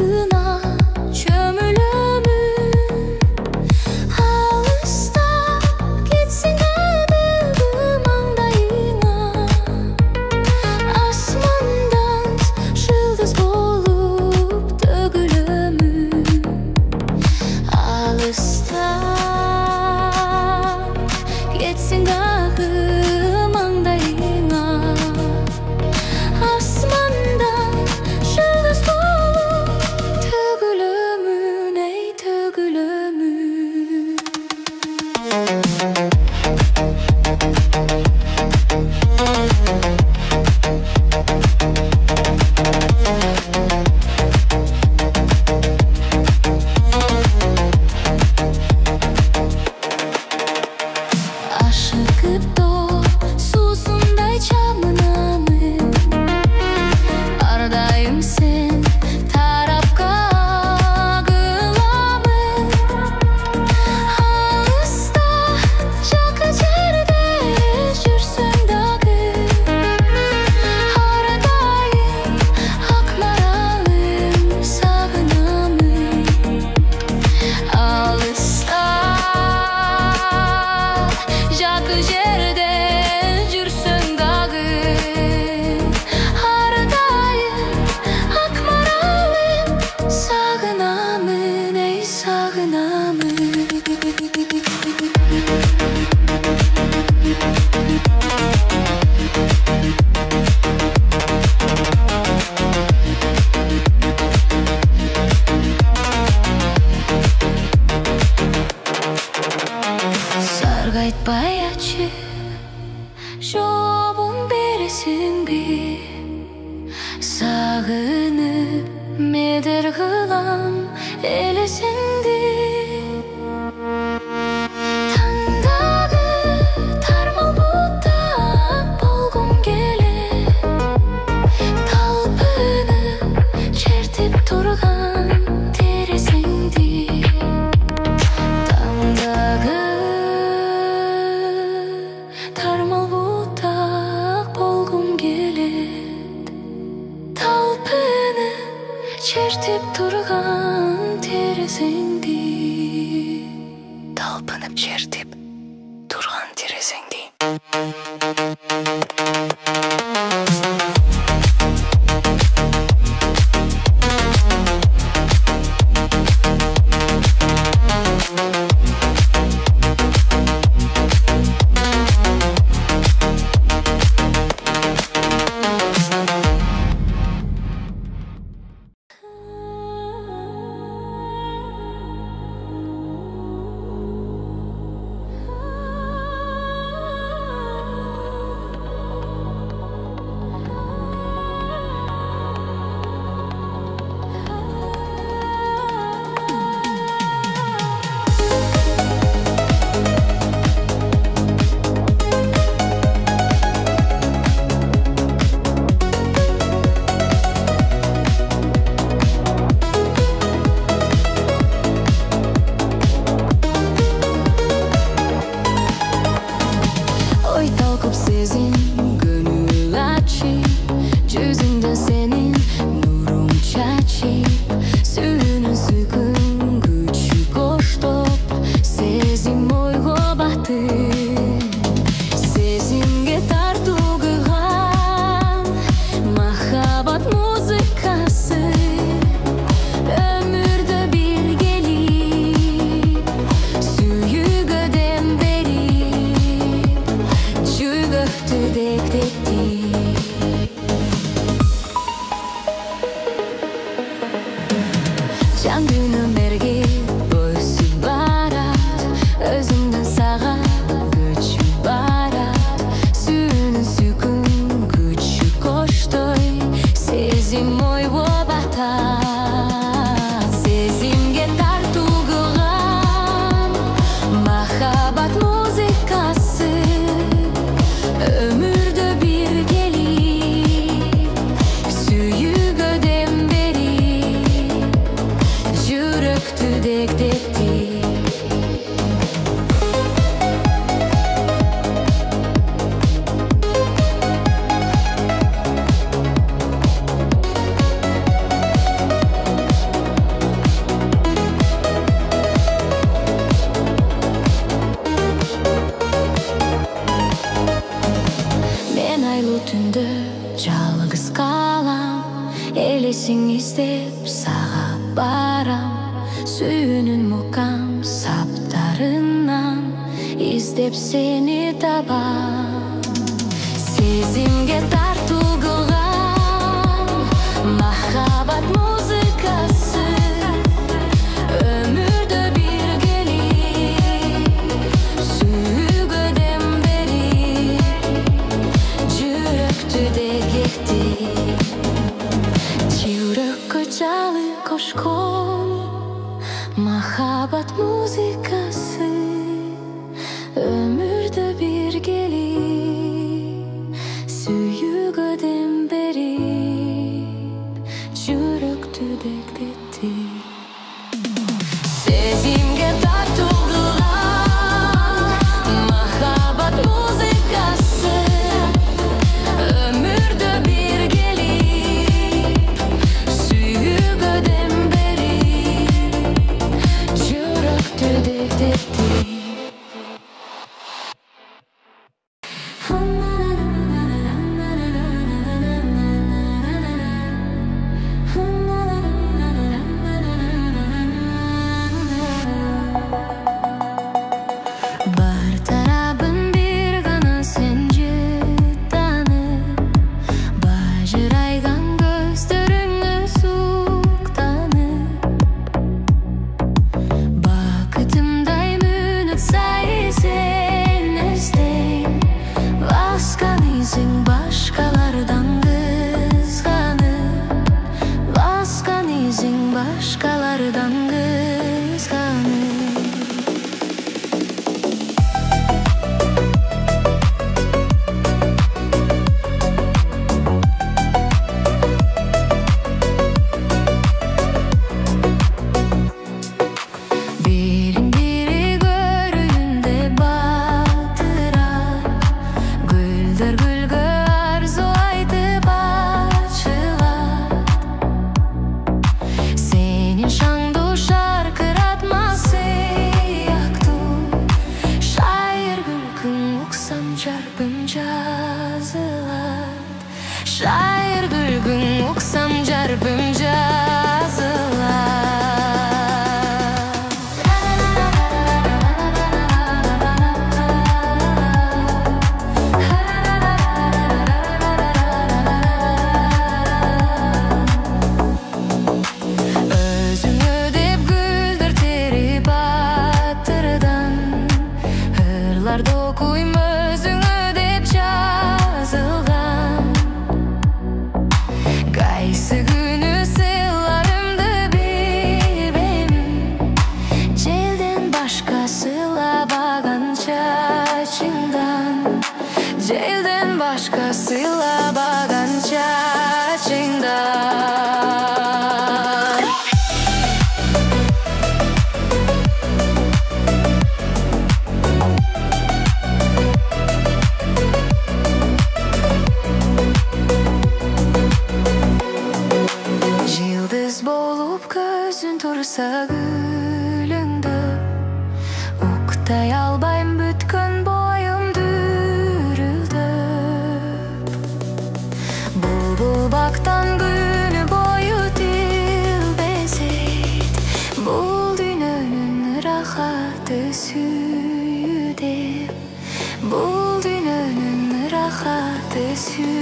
ыстığına çömülümün. Alışta gitsin adı mangdayına. Asmandan yıldız bolup dökülümün. Alışta gitsin adı mangdayına. Asmandan yıldız bolup dökülümün, ey dökülümün. Aşıkıp da susunday çamınamın. Aradayım sen tarafka ağılamın. Alışta yakı yerde жүрсің дағы. Aradayım akmaralım sağınamın. Alışta yakı yerde жүрсің дағы. Aradayım akmaralım sağınamın, ey sağınamın. Sargaytпай ачы жобун бересиң бир. Сагынып медер кылам элесиңди. Таңдагы тармал бутак болгум келет. Талпынып чертип турган терезеңди. Таңдагы тармал бутак болгум келет. Талпынып чертип турган терезеңди. Талпынып чертип турган терезеңди. Ой талкып сезин көңүл ачып, жүзүңдө сенин нуруң чачып, сүйүүнүн сүйкүн күчү коштоп, сезим ойго батып, сезимге тартуу кылган махаббат музыкасы. Өмүрдө биргелип, сүйүүгө дем берип, жүрөктү дектетип. Жан дүйнөм берген бойсуз барат, өзүңдөн сага көчүп барат. Сүйүүнүн сүйкүн күчү коштой, сезим ойго батат. Сезимге тартуу кылган махаббат музыкасы. Өмүрдө биргелип, сүйүүгө дем берип, жүрөктү іздеп сені табам. Сезімге тарту қылған махаббат музыкасы, өмірді бергелей сүйгіден бері, жүректі дегектей. Жүрекке жалы кошкон махаббат музыкасы, өмірді бергелей сүйгіден бері, жүректі дегектей. Сезімге тартылған махаббат музыкасы, өмірді бергелей сүйгіден бері, жүректі дегектей. Бар тарабын бір ғана сен жеттанып, бажырайған көздеріңі суықтанып, бақытымдай мүніп сай сен іздейм. Басқанысың башқалардан қызғанып, басқанысың башқалардан қызғанып. Бірін бірі көргенде батырар, гүлдер гүлге арзу айтып açılar. Senin şangdu şarkıratma sıyaktu, şair gülkün uksam çarpım жазылат. Şair gülkün uksam çarpım жазылат. Өзіңі деп гүлдер теріп аттырдан, ырларды оқуйм өзіңі деп жазылған. Қайсы күні сыйларымды бермеймін, желден башқа сыйлабаған чачыңдан, желден башқа сыйлабаған чачыңдан. Yıldız болып көзін тұрса гүліңді, оқтай албайм бүткін бойым дүрілдіп. Бұлбұл бақтан күні бойы тілбесет, бұл дүниенің рахаты сүйдеп, бұл дүниенің рахаты сүйдеп.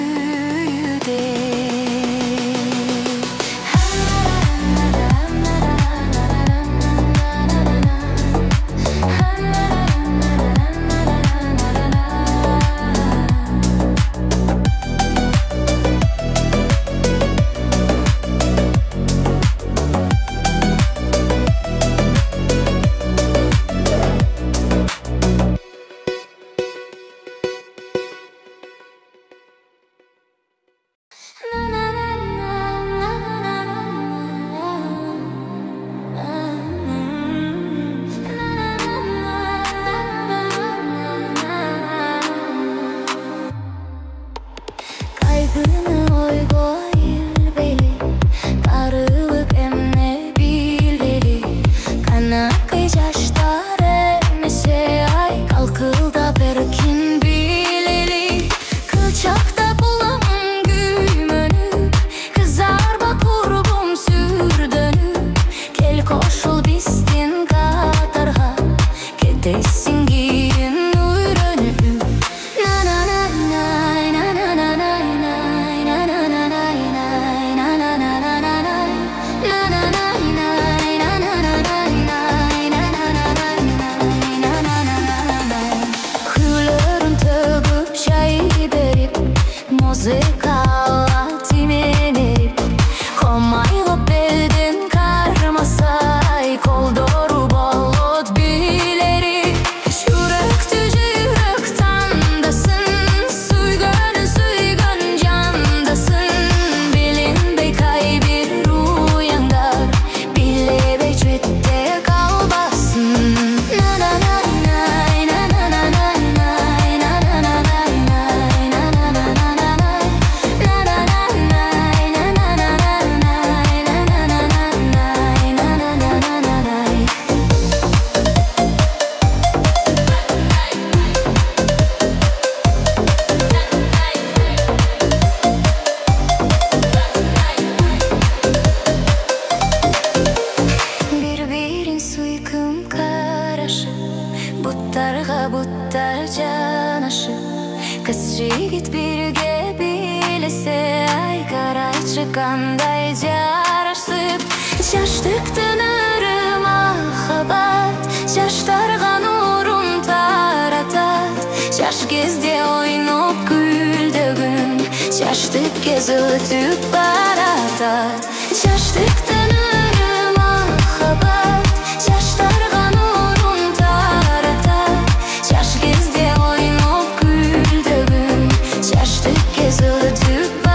жигит бирге билесе, ай карайчы кандай жарашып. Жаштыктын ыры махаббат, жаштарга нурун таратат. Жаш кезде ойноп күлдөгүн, жаштык кез өтүп баратат. Жаштыктын ыры махаббат, жаштарга нурун таратат. Жаш кезде ойноп күлдөгүн, жаштык кез өтүп баратат.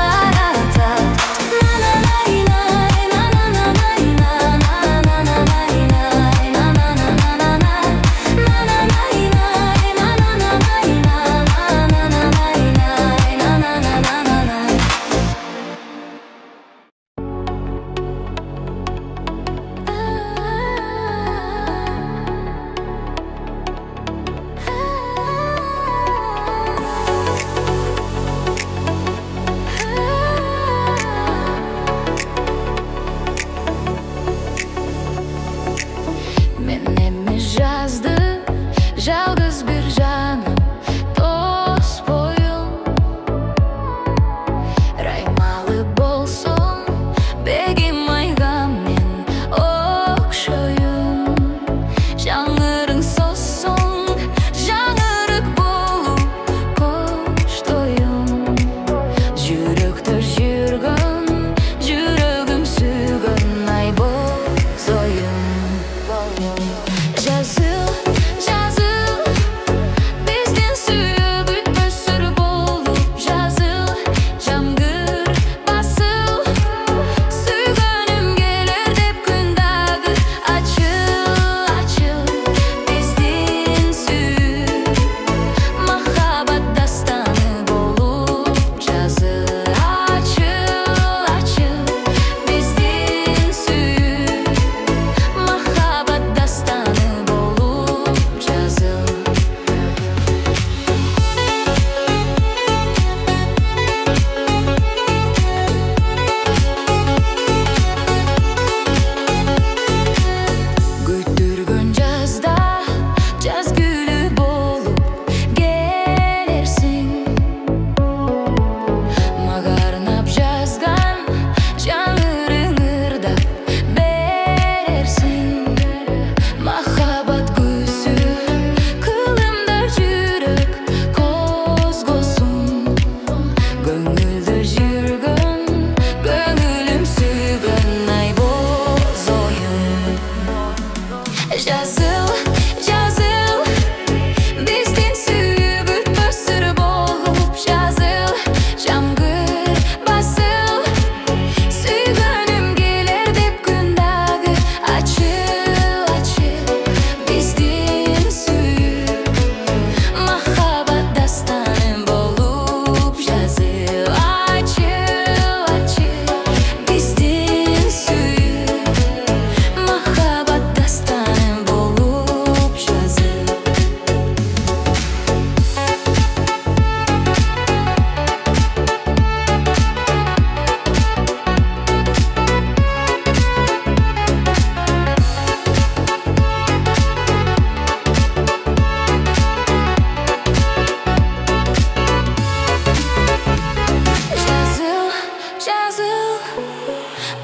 Жалгыз бир жаным, дос боюм. Раймалы болсун, бегим айга мен окшоюм. Жаңырың сосун, жаңырык болуп коштоюм. Жүрөктө жүргөн, жүрөгүм сүйгөн ай бозоюм. Жазыл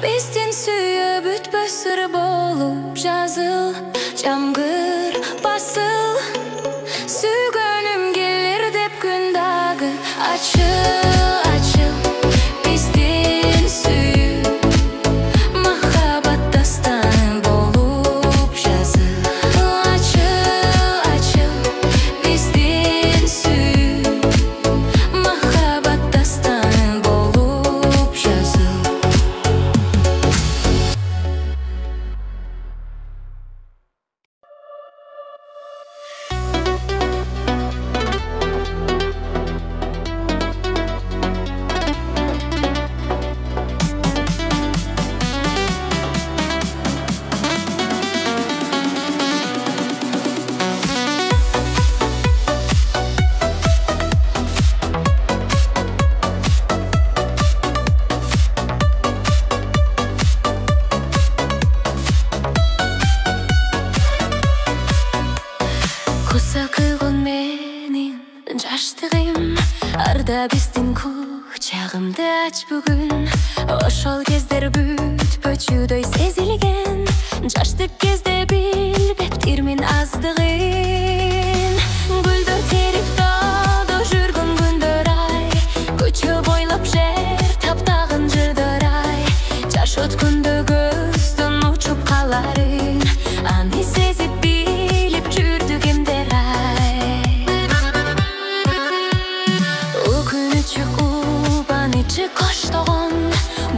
биздин сүйүп бүтпөс сыр болуп жазыл. Жамгыр басыл, сүйгөнүм келер деп күн дагы ачыл, биздин сүйүп махаббат дастаны болуп жазыл. Ачыл, биздин сүйүп махаббат дастаны болуп жазыл. Алда биздин кучагымды ач бүгүн. Ошол кездер бүтпөчүдөй сезилген. Жаштык кезде билбептирмин аздыгын. Гүлдөр терип таада жүргөн күндөр ай, көчө бойлоп жер таптагын жырдар ай. Жаш өткөндө көздөн учуп каларын, аны сезип билип жүрдүк эмдер ай. Өкүнүчү убанычы коштогон,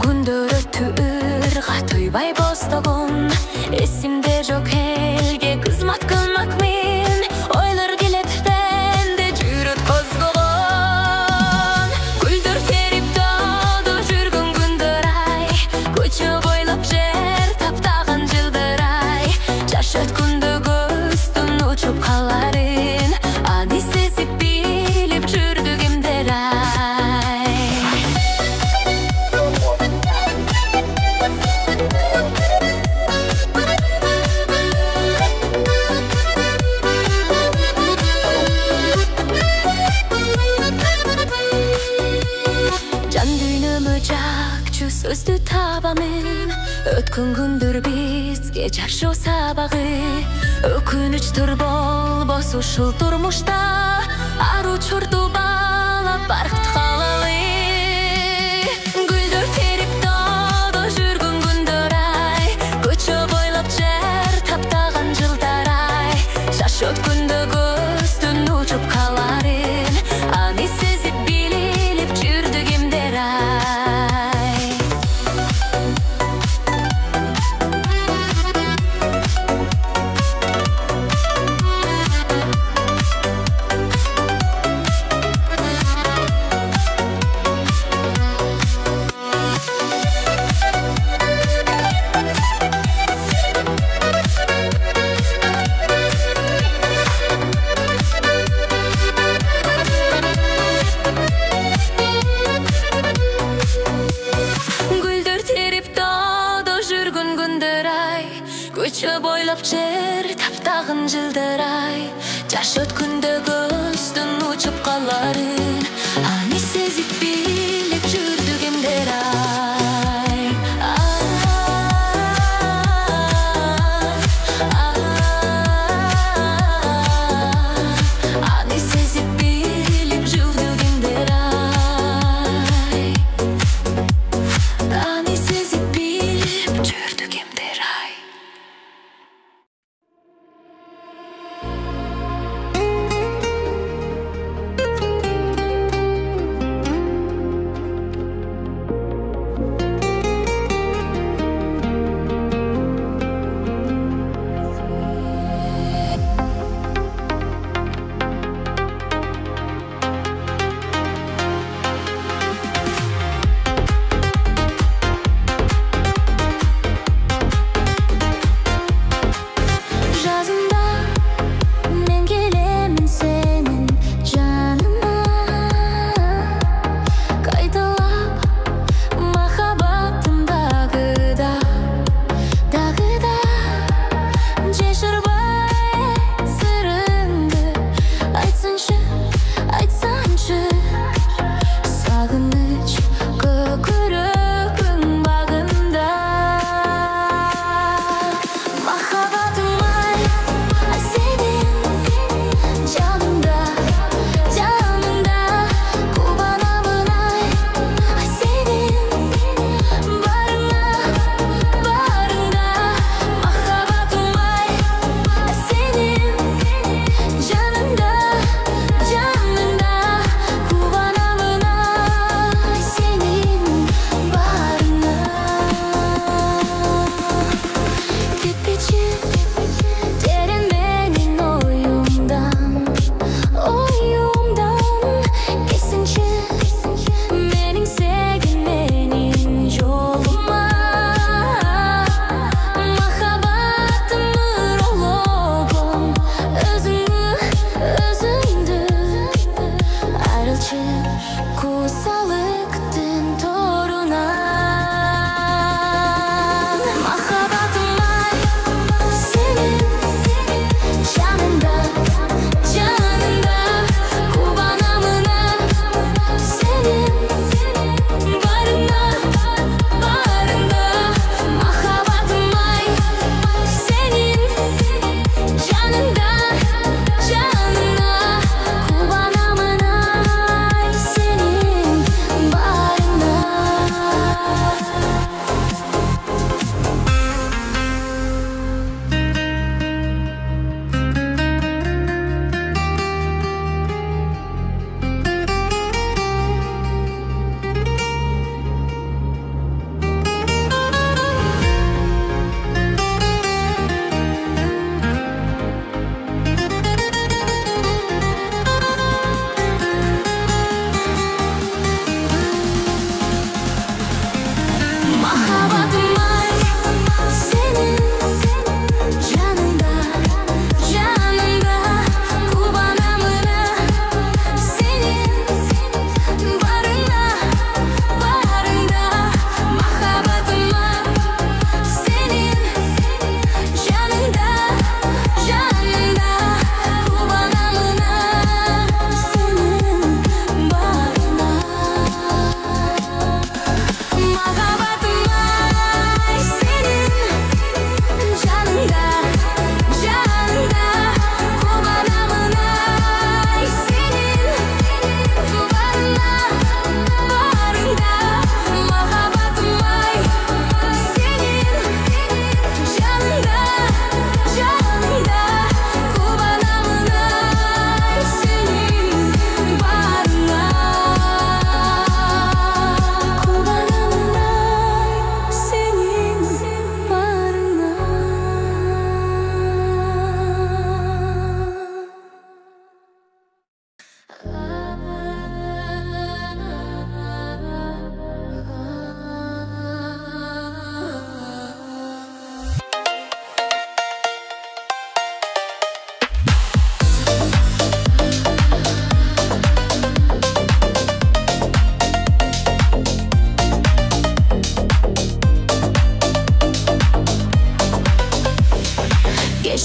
күндөр өттү ырга тойбай бостогон. Эсимде жок элге кызмат кылмак мен, ойлор келет денде жүрөт козгогон. Гүлдөр терип таада жүргөн күндөр ай, көчө бойлоп жер таптаган жылдар ай. Жаш өткөндө көздөн учуп каларын, аны сезип билип жүрдүк эмдер ай. Жан дүйнөмө жакчу сөздү табамын, өткөн күндөр бизге жашоо сабагы. Өкүнүчтөр болбосо ушул турмушта, ар учурду баалап бакыт калалы. Гүлдөр терип таада жүргөн күндөр ай, көчө бойлоп жер таптаган жылдар ай. Жаш өткөндө көздөн учуп каларын, аны сезип билип жүрдүк эмдер ай. Гүлдөр терип таада жүргөн күндөр ай, көчө бойлоп жер таптаган жылдар ай. Жаш өткөндө көздөн учуп каларын, аны сезип билип жүрдүк эмдер ай. Аны сезип билип жүрдүк эмдер ай. Аны сезип билип жүрдүк эмдер ай.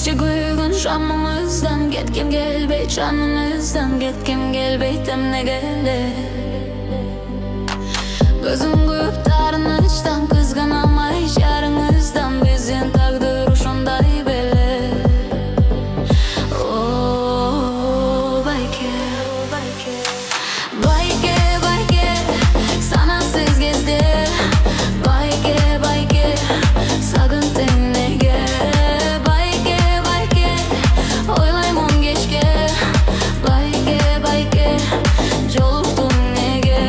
Neçe kuygun şamımızdan ketkem gelbey, canımızdan ketkem gelbey temnegele. Gözüm kuyup tarınıştan kızganamay yarınızdan bizden takdir uşunday bele. Oh bayke, bayke, bayke, sana siz gezdi. Bayke, bayke, sagın tenege. Bayke, bayke, oylaymun geçke. Bayke, bayke, joluktum nege.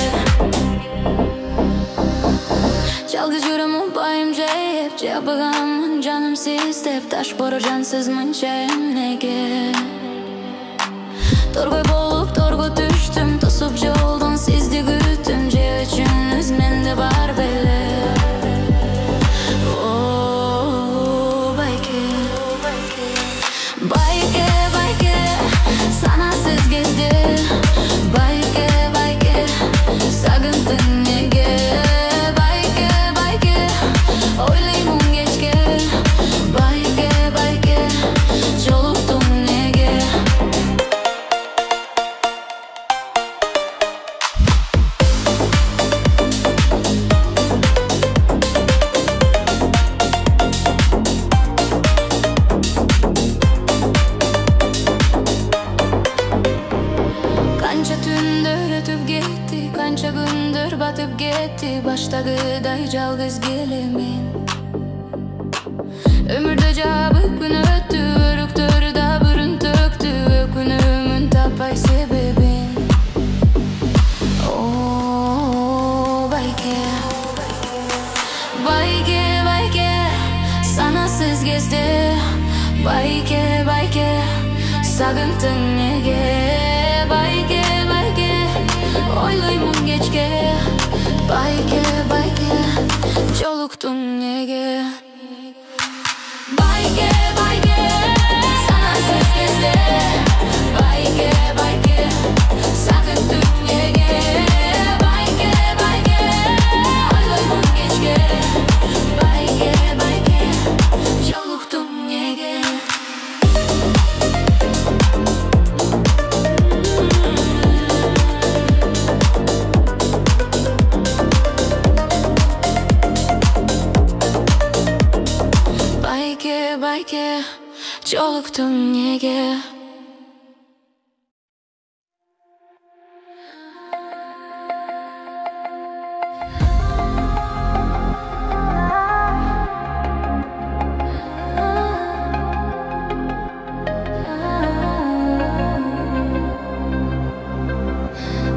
Çalgı jürümü bayım jeyip, jabıgamın canım sizdep. Taş boru jansız mınçayım nege. Torgoy bolup torgo düştüm, tosup joldun sizdi güttüm. Je üçünüz mende bar bele. Oh bayke, bayke, bayke, sana siz gezdi. Bayke, bayke, sagıntın nege. Bayke, bayke, oylaymun geçke. Bayke, bayke, joluktum nege. Kança tündür ötüp gitti, kança gündür batıp gitti. Baştagıday жалгыз gelemin. Ömürde jabıp gün öttü, örüktörda bürün töktü. Ökünümün tapay sebebin. Oh bayke, bayke, bayke, sana siz gezdi. Bayke, bayke, sagıntın nege. Bayke, bayke, oylaymun geçke. Bayke, bayke, joluktum nege. Bayke, bayke, sana siz gezdi. Bayke, bayke, sagıntın nege. Bayke, bayke, oylaymun geçke. Bayke, bayke, joluktum nege. Bayke, bayke, joluktum nege.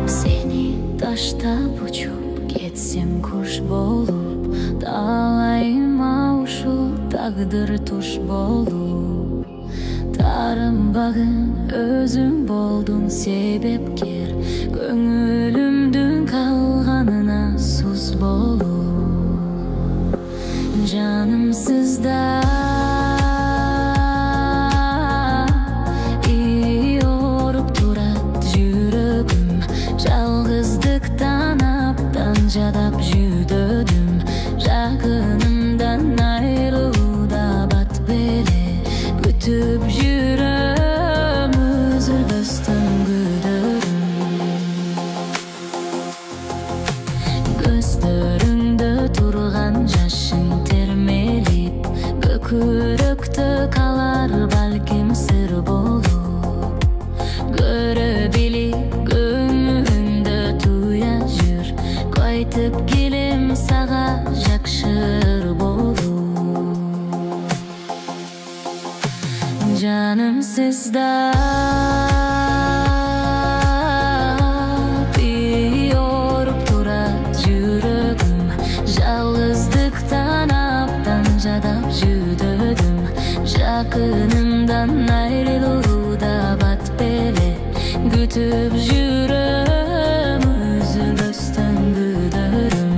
Seni taştap uçup getsem kuş bolup, dağlayıma uşup taqdir tuş bolup. Tarım bağın özüm boldum sebepkir, köngülümdün kalganına sus bolup. Canım sizda iyi yorup turat jürögüm. Жалгыздыктан аптан жадап жүдөдүм. Жакынымдан айрылууда бат беле. Күтүп жүрөм үзүлбөстөн күдөрүм. Көздөрүңдө турган жашың термелип, көкүрөктө калар балким сыр болуп. Көрө билип көңүлүңдө туя жүр, кайтып келем сага жакшыр болуп. Жаным сизда yorup турат жүрөгүм. Жалгыздыктан аптан жадап жүдөдүм. Жакынымдан айрылууда бат беле. Күтүп жүрөм үзүлбөстөн күдөрүм.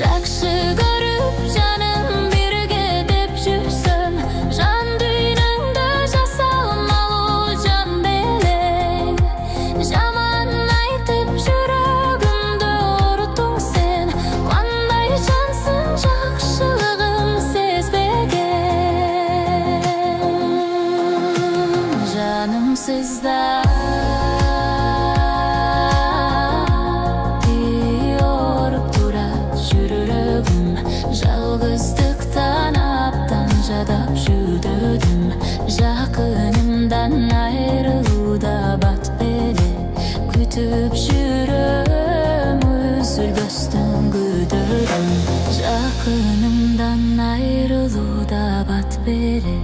Жақшы көріп жаным бірге деп жүрсем, жан дүйніңді жасалмалы жан белең. Жаман айтып жүрегімді ұрттың сен, қандай жансың жақшылығын сезбеген. Жанымсызда жалғыздықтан аптан жадап жүдедім. Жақынымдан айырылуда бат беле, күтіп жүрем үзілбестен күдерім. Жақынымдан айырылуда бат беле,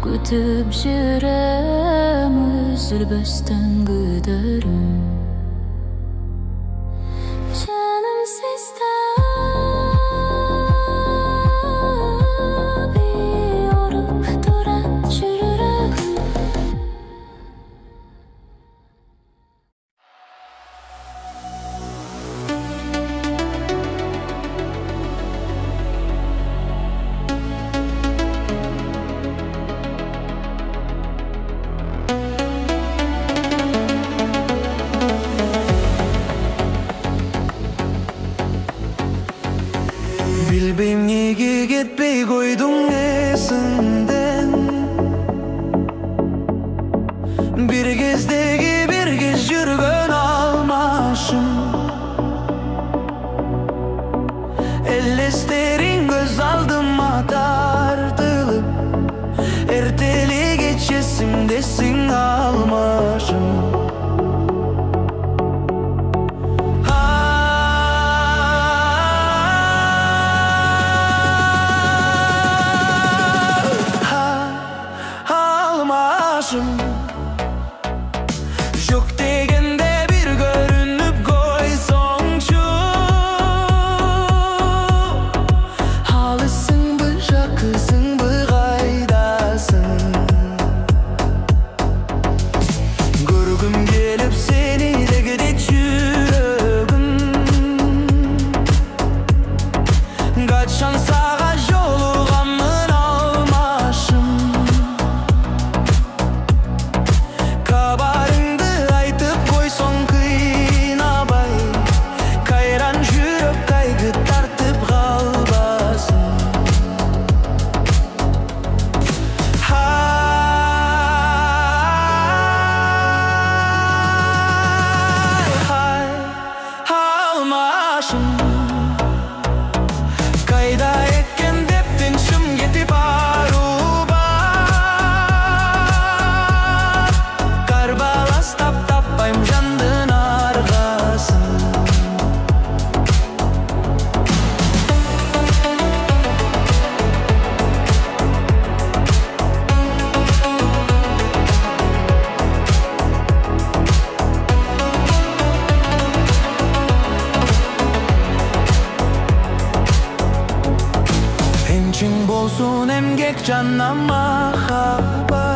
күтіп жүрем үзілбестен күдерім. Жанымсызда Bilbeyim неге кетпей қойдың есімден. Bir кездегі bir кез жүрген алмашым. Елестерің көз алдыма тартылып, ертелі кечесімдесің алмашым. Жоқ дегенде бір көрініп қойсаңшы, алысың бы, жақысың бы, қайдасың? Көргім келіп сені дегідек жүрегім, қашан саға жолығамын алмашым. Kabarыңды айтып қойсаң қинабай, қайран жүрек қайғы тартып қалбасын. Алмашым, қайда екен деп тыншым кетіп аруба. Қарбалас таппайым жандың арғасын. Ençin bolsun emgek canına mahaba.